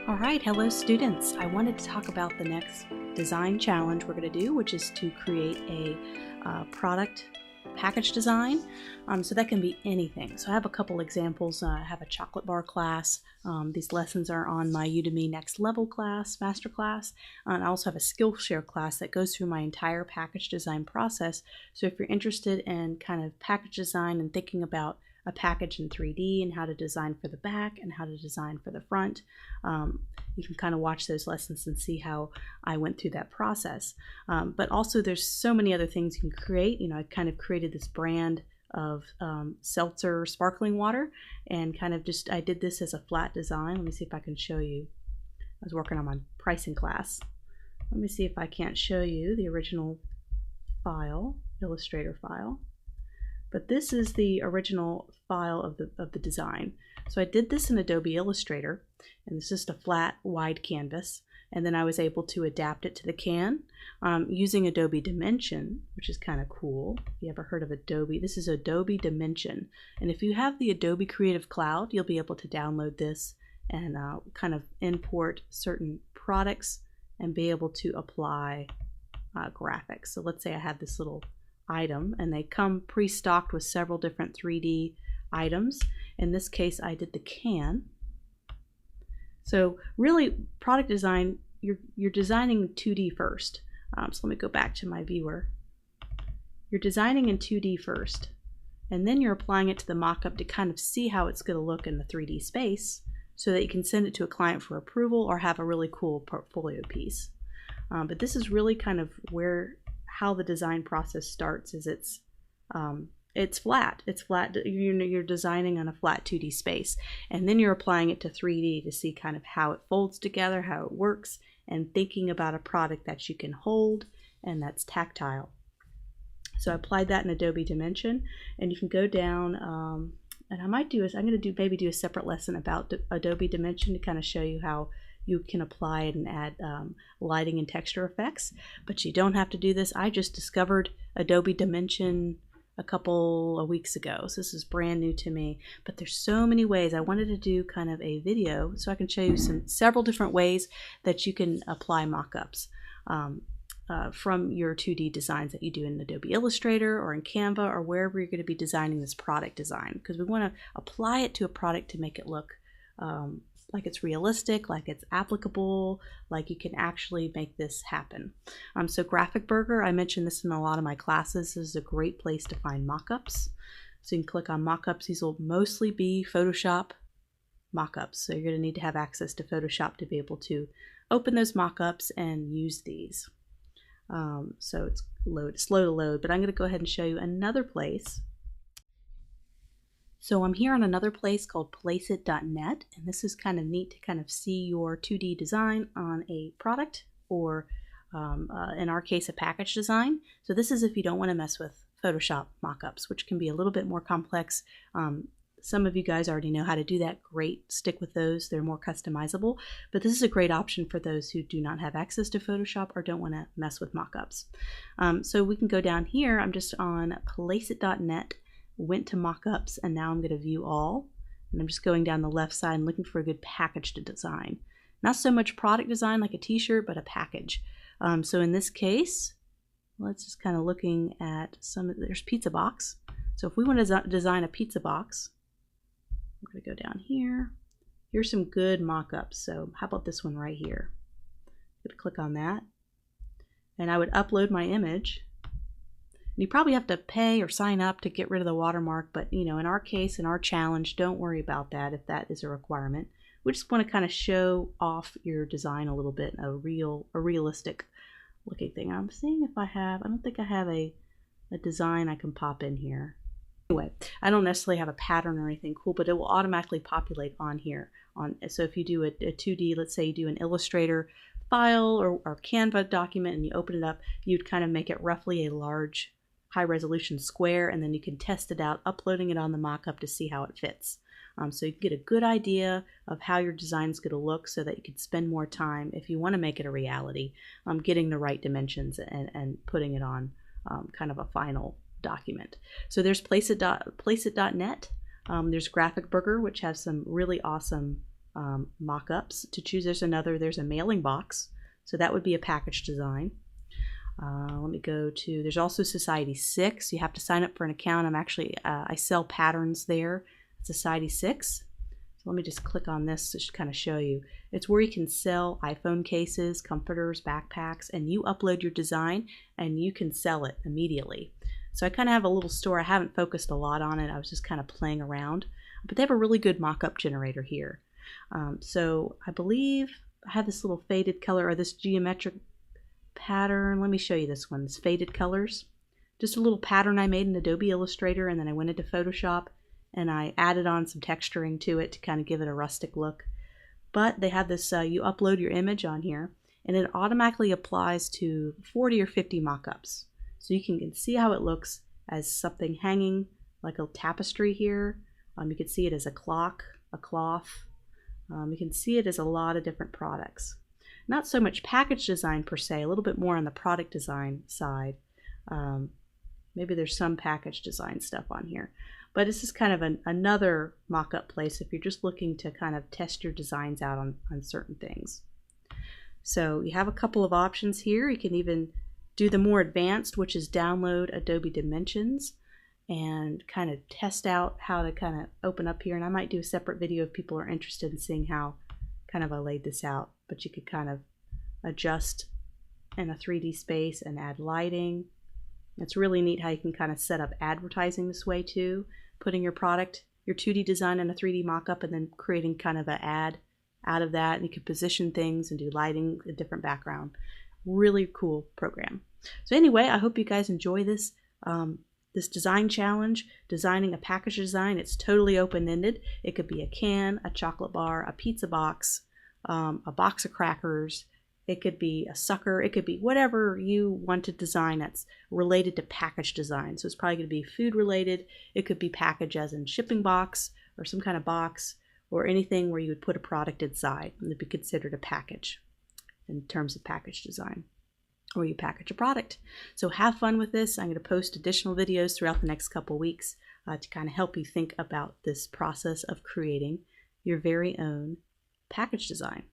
All right, hello students. I wanted to talk about the next design challenge we're going to do, which is to create a product package design. So that can be anything. So I have a couple examples. I have a chocolate bar class. These lessons are on my Udemy Next Level class, master class. And I also have a Skillshare class that goes through my entire package design process. So if you're interested in kind of package design and thinking about a package in 3D and how to design for the back and how to design for the front, you can kind of watch those lessons and see how I went through that process. But also there's so many other things you can create. You know, I kind of created this brand of seltzer sparkling water and kind of just, I did this as a flat design. Let me see if I can show you. I was working on my pricing class. Let me see if I can't show you the original file, Illustrator file. But this is the original file of the design. So I did this in Adobe Illustrator, and it's just a flat, wide canvas. And then I was able to adapt it to the can using Adobe Dimension, which is kind of cool. If you ever heard of Adobe, this is Adobe Dimension. And if you have the Adobe Creative Cloud, you'll be able to download this and kind of import certain products and be able to apply graphics. So let's say I have this little item and they come pre-stocked with several different 3D items. In this case I did the can. So really product design, you're designing 2D first. So let me go back to my viewer. You're designing in 2D first and then you're applying it to the mock-up to kind of see how it's going to look in the 3D space so that you can send it to a client for approval or have a really cool portfolio piece. But this is really kind of how the design process starts. Is it's flat. It's flat. You're designing on a flat 2D space, and then you're applying it to 3D to see kind of how it folds together, how it works, and thinking about a product that you can hold and that's tactile. So I applied that in Adobe Dimension, and you can go down. And I might do is I'm going to maybe do a separate lesson about Adobe Dimension to kind of show you how you can apply it and add lighting and texture effects, but you don't have to do this. I just discovered Adobe Dimension a couple of weeks ago, so this is brand new to me, but there's so many ways. I wanted to do kind of a video so I can show you several different ways that you can apply mockups from your 2D designs that you do in Adobe Illustrator or in Canva or wherever you're going to be designing this product design, because we want to apply it to a product to make it look like it's realistic, like it's applicable, like you can actually make this happen. So Graphic Burger, I mentioned this in a lot of my classes, this is a great place to find mockups. So you can click on mockups. These will mostly be Photoshop mockups. So you're going to need to have access to Photoshop to be able to open those mockups and use these. So it's slow to load, but I'm going to go ahead and show you another place. So I'm here on another place called placeit.net, and this is kind of neat to kind of see your 2D design on a product or in our case a package design. So this is if you don't want to mess with Photoshop mockups, which can be a little bit more complex. Some of you guys already know how to do that. Great, stick with those. They're more customizable, but this is a great option for those who do not have access to Photoshop or don't want to mess with mockups. So we can go down here. I'm just on placeit.net. Went to mockups, and now I'm going to view all, and I'm just going down the left side and looking for a good package to design. Not so much product design like a t-shirt, but a package. So in this case, let's just kind of looking at there's pizza box. So if we want to design a pizza box, we're going to go down here. Here's some good mockups. So how about this one right here? I'm going to click on that, and I would upload my image. You probably have to pay or sign up to get rid of the watermark, but you know, in our case, in our challenge, don't worry about that if that is a requirement. We just want to kind of show off your design a little bit, a realistic looking thing. I'm seeing if I don't think I have a design I can pop in here. Anyway, I don't necessarily have a pattern or anything cool, but it will automatically populate on here. So if you do a 2D, let's say you do an Illustrator file or Canva document and you open it up, you'd kind of make it roughly a large high resolution square, and then you can test it out, uploading it on the mockup to see how it fits. So you can get a good idea of how your design is going to look so that you can spend more time, if you want to make it a reality, getting the right dimensions and putting it on kind of a final document. So there's placeit.net. There's Graphic Burger, which has some really awesome mockups to choose. There's a mailing box, so that would be a package design. Let me go to, there's also Society 6. You have to sign up for an account. I sell patterns there, Society 6. So let me just click on this to kind of show you. It's where you can sell iPhone cases, comforters, backpacks, and you upload your design and you can sell it immediately. So I kind of have a little store. I haven't focused a lot on it. I was just kind of playing around. But they have a really good mock-up generator here. So I believe I have this little faded color, or this geometric pattern. Let me show you this one. It's faded colors. Just a little pattern I made in Adobe Illustrator, and then I went into Photoshop and I added on some texturing to it to kind of give it a rustic look. But they have this, you upload your image on here and it automatically applies to 40 or 50 mock-ups. So you can see how it looks as something hanging like a tapestry here. You can see it as a clock, a cloth. You can see it as a lot of different products. Not so much package design per se, a little bit more on the product design side. Maybe there's some package design stuff on here. But this is kind of another mock-up place if you're just looking to kind of test your designs out on certain things. So you have a couple of options here. You can even do the more advanced, which is download Adobe Dimensions and kind of test out how to kind of open up here. And I might do a separate video if people are interested in seeing how kind of I laid this out. But you could kind of adjust in a 3D space and add lighting. It's really neat how you can kind of set up advertising this way too, putting your product, your 2D design in a 3D mock-up and then creating kind of an ad out of that. And you can position things and do lighting, a different background. Really cool program. So anyway, I hope you guys enjoy this this design challenge, designing a package design. It's totally open-ended. It could be a can, a chocolate bar, a pizza box, a box of crackers. It could be a sucker. It could be whatever you want to design that's related to package design. So it's probably going to be food related. It could be package as in shipping box or some kind of box or anything where you would put a product inside and it'd be considered a package in terms of package design, or you package a product. So have fun with this. I'm going to post additional videos throughout the next couple weeks to kind of help you think about this process of creating your very own package design.